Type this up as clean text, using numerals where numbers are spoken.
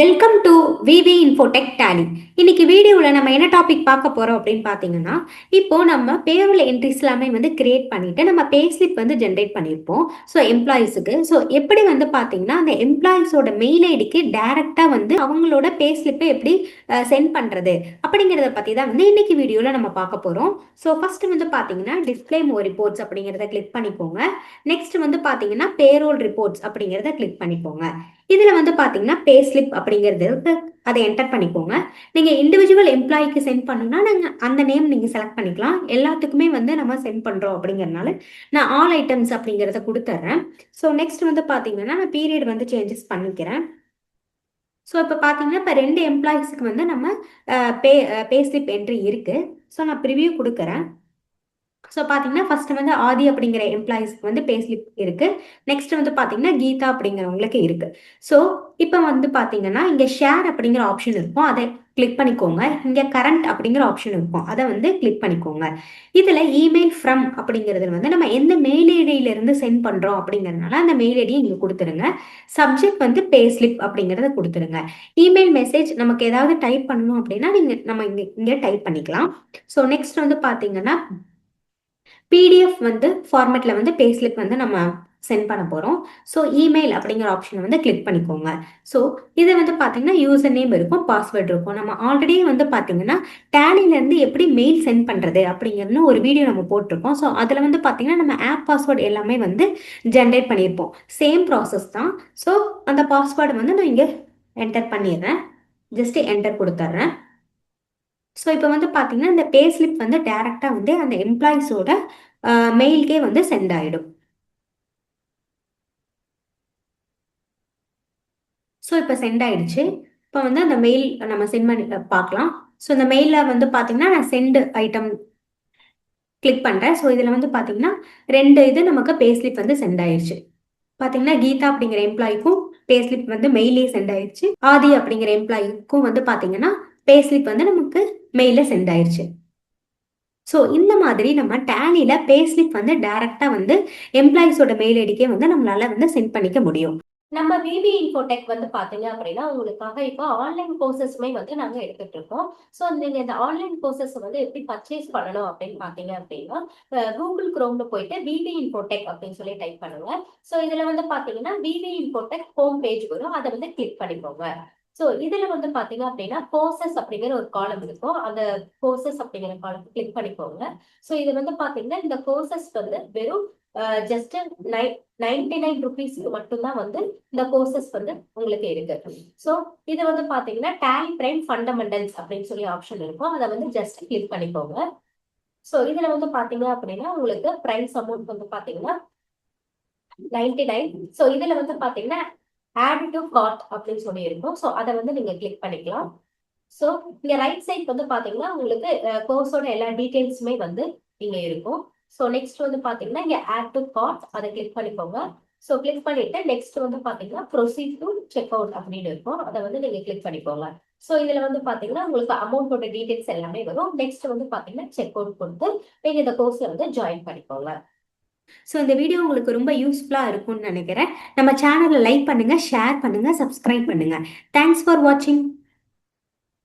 Welcome to VV Infotech Tally. இன்னைக்கு வீடியோவில் நம்ம என்ன டாபிக் பார்க்க போகிறோம் அப்படின்னு பார்த்தீங்கன்னா, இப்போ நம்ம பேரோல் என்ட்ரிஸ் எல்லாமே வந்து கிரியேட் பண்ணிட்டு நம்ம பே ஸ்லிப் வந்து ஜென்ரேட் பண்ணியிருப்போம். ஸோ எம்ப்ளாயிஸுக்கு எப்படி வந்து பார்த்தீங்கன்னா அந்த எம்ப்ளாயிஸோட மெயில் ஐடிக்கு டைரெக்டாக வந்து அவங்களோட பே ஸ்லிப்பை எப்படி சென்ட் பண்ணுறது அப்படிங்கிறத பற்றி தான் வந்து இன்னைக்கு வீடியோவில் நம்ம பார்க்க போகிறோம். ஸோ ஃபர்ஸ்ட் வந்து பார்த்தீங்கன்னா டிஸ்பிளே மோர் ரிப்போர்ட்ஸ் அப்படிங்கிறத கிளிக் பண்ணிக்கோங்க. நெக்ஸ்ட் வந்து பார்த்தீங்கன்னா பேரோல் ரிப்போர்ட்ஸ் அப்படிங்கிறத கிளிக் பண்ணிக்கோங்க. இதுல வந்து பாத்தீங்கன்னா பே ஸ்லிப் அப்படிங்கிறது அதை என்டர் பண்ணிக்கோங்க. நீங்க இண்டிவிஜுவல் எம்ப்ளாய்க்கு சென்ட் பண்ணணும்னா நாங்க அந்த நேம் நீங்க செலக்ட் பண்ணிக்கலாம். எல்லாத்துக்குமே வந்து நம்ம சென்ட் பண்றோம் அப்படிங்கறதுனால நான் ஆல் ஐட்டம்ஸ் அப்படிங்கறத கொடுத்துட்றேன். ஸோ நெக்ஸ்ட் வந்து பாத்தீங்கன்னா நான் பீரியட் வந்து சேஞ்சஸ் பண்ணிக்கிறேன். ஸோ இப்போ பார்த்தீங்கன்னா இப்போ 2 எம்ப்ளாயிஸ்க்கு வந்து நம்ம பே பே ஸ்லிப் என்ட்ரி இருக்கு. ஸோ நான் ப்ரிவியூ கொடுக்குறேன். ஸோ பார்த்தீங்கன்னா ஃபர்ஸ்ட் வந்து ஆதி அப்படிங்கிற எம்ப்ளாயிஸ்க்கு வந்து பே ஸ்லிப் இருக்கு. நெக்ஸ்ட் வந்து பார்த்தீங்கன்னா கீதா அப்படிங்கிறவங்களுக்கு இருக்கு. ஸோ இப்போ வந்து பார்த்தீங்கன்னா இங்கே ஷேர் அப்படிங்கிற ஆப்ஷன் இருக்கும். அதை கிளிக் பண்ணிக்கோங்க. இங்கே கரண்ட் அப்படிங்கிற ஆப்ஷன் இருக்கும். அதை வந்து கிளிக் பண்ணிக்கோங்க. இதில் இமெயில் ஃப்ரம் அப்படிங்கிறது வந்து நம்ம எந்த மெயில் ஐடியிலிருந்து சென்ட் பண்ணுறோம் அப்படிங்கிறதுனால அந்த மெயில் ஐடியை இங்கே கொடுத்துருங்க. சப்ஜெக்ட் வந்து பே ஸ்லிப் அப்படிங்கிறத கொடுத்துருங்க. இமெயில் மெசேஜ் நமக்கு ஏதாவது டைப் பண்ணணும் அப்படின்னா நம்ம இங்கே டைப் பண்ணிக்கலாம். ஸோ நெக்ஸ்ட் வந்து பார்த்தீங்கன்னா பிடிஎஃப் வந்து ஃபார்மேட்டில் வந்து பேஸ்லிப் வந்து நம்ம சென்ட் பண்ண போகிறோம். ஸோ இமெயில் அப்படிங்கிற ஆப்ஷனை வந்து கிளிக் பண்ணிக்கோங்க. ஸோ இது வந்து பார்த்தீங்கன்னா யூசர் நேம் இருக்கும், பாஸ்வேர்டு இருக்கும். நம்ம ஆல்ரெடி வந்து பார்த்தீங்கன்னா டேலிலேருந்து எப்படி மெயில் சென்ட் பண்ணுறது அப்படிங்கிறது ஒரு வீடியோ நம்ம போட்டிருக்கோம். ஸோ அதில் வந்து பார்த்தீங்கன்னா நம்ம ஆப் பாஸ்வேர்டு எல்லாமே வந்து ஜென்ரேட் பண்ணியிருப்போம். சேம் ப்ராசஸ் தான். ஸோ அந்த பாஸ்வேர்டு வந்து நான் இங்கே என்டர் பண்ணிடுறேன். ஜஸ்ட் என்டர் கொடுத்துட்றேன். ஸோ இப்போ வந்து பார்த்தீங்கன்னா இந்த பே ஸ்லிப் வந்து டைரெக்டாக வந்து அந்த எம்ப்ளாயிஸோட மெயிலுக்கே வந்து சென்ட் ஆகிடும். ஸோ இப்போ சென்ட் ஆயிடுச்சு. இப்போ வந்து அந்த மெயில் நம்ம சென்ட் பண்ணி பார்க்கலாம். ஸோ இந்த மெயிலில் வந்து பார்த்தீங்கன்னா நான் சென்ட் ஐட்டம் கிளிக் பண்ணுறேன். ஸோ இதில் வந்து பார்த்தீங்கன்னா 2 இது நமக்கு பே ஸ்லிப் வந்து சென்ட் ஆயிடுச்சு. பார்த்தீங்கன்னா கீதா அப்படிங்கிற எம்ப்ளாய்க்கும் பே ஸ்லிப் வந்து மெயிலே சென்ட் ஆயிடுச்சு. ஆதி அப்படிங்கிற எம்ப்ளாய்க்கும் வந்து பார்த்தீங்கன்னா பே ஸ்லிப் வந்து நமக்கு மெயிலில் சென்ட் ஆயிடுச்சு. ஸோ இந்த மாதிரி நம்ம டேலியில் பே ஸ்லிப் வந்து டைரெக்டாக வந்து எம்ப்ளாயிஸோட மெயில் ஐடிக்கே வந்து நம்மளால வந்து சென்ட் பண்ணிக்க முடியும். நம்ம விவி இன்ஃபோடெக் வந்து பாத்தீங்க அப்படின்னா உங்களுக்காக இப்போ ஆன்லைன் கோர்சஸ்மே வந்து நாங்க எடுத்துட்டு இருக்கோம். ஸோ நீங்க இந்த ஆன்லைன் கோர்சஸ் வந்து எப்படி பர்ச்சேஸ் பண்ணணும் அப்படின்னு பாத்தீங்க அப்படின்னா கூகுள் குரோம்ல போயிட்டு விவி இன்ஃபோடெக் அப்படின்னு சொல்லி டைப் பண்ணுங்க. ஸோ இதுல வந்து பாத்தீங்கன்னா விவி இன்ஃபோடெக் ஹோம் பேஜ் வரும். அதை வந்து கிளிக் பண்ணிக்கோங்க. ஸோ இதுல வந்து பாத்தீங்க அப்படின்னா கோர்சஸ் அப்படிங்கிற ஒரு காலம் இருக்கும். அந்த கோர்சஸ் அப்படிங்கிற காலம் கிளிக் பண்ணிக்கோங்க. ஸோ இது வந்து பாத்தீங்கன்னா இந்த கோர்சஸ் வந்து வெறும் ஜஸ்ட் 99 ருபீஸ்க்கு மட்டும்தான் வந்து இந்த கோர்சஸ் வந்து உங்களுக்கு இருக்கு. ஸோ இது வந்து பாத்தீங்கன்னா டேலி பிரைம் ஃபண்டமெண்டல்ஸ் அப்படின்னு சொல்லி ஆப்ஷன் இருக்கும். அதை வந்து ஜஸ்ட் கிளிக் பண்ணிக்கோங்க. ஸோ இதுல வந்து பாத்தீங்க அப்படின்னா உங்களுக்கு பிரைஸ் அமௌண்ட் வந்து பாத்தீங்கன்னா 99. ஸோ இதுல வந்து பாத்தீங்கன்னா ஆட் டு கார்ட் அப்படின்னு சொல்லி இருக்கும். ஸோ அதை வந்து நீங்க கிளிக் பண்ணிக்கலாம். ஸோ இங்க ரைட் சைட் வந்து பாத்தீங்கன்னா உங்களுக்கு கோர்ஸோட எல்லா டீடைல்ஸுமே வந்து இங்க இருக்கும். ஸோ நெக்ஸ்ட் வந்து பாத்தீங்கன்னா இங்க ஆட் டு கார்ட் அதை கிளிக் பண்ணிக்கோங்க. ஸோ கிளிக் பண்ணிட்டு நெக்ஸ்ட் வந்து பாத்தீங்கன்னா ப்ரொசீட் டு செக் அவுட் அப்படின்னு இருக்கும். அதை வந்து நீங்க கிளிக் பண்ணிக்கோங்க. ஸோ இதுல வந்து பாத்தீங்கன்னா உங்களுக்கு அமௌண்டோட டீடைல்ஸ் எல்லாமே வரும். நெக்ஸ்ட் வந்து பாத்தீங்கன்னா செக் அவுட் கொடுத்து நீங்க இந்த கோர்ஸ்ல வந்து ஜாயின் பண்ணிக்கோங்க. ஸோ இந்த வீடியோ உங்களுக்கு ரொம்ப யூஸ்ஃபுல்லாக இருக்கும்னு நினைக்கிறேன். நம்ம சேனலை லைக் பண்ணுங்க, ஷேர் பண்ணுங்க, சப்ஸ்கிரைப் பண்ணுங்க. தேங்க்ஸ் ஃபார் வாட்சிங்.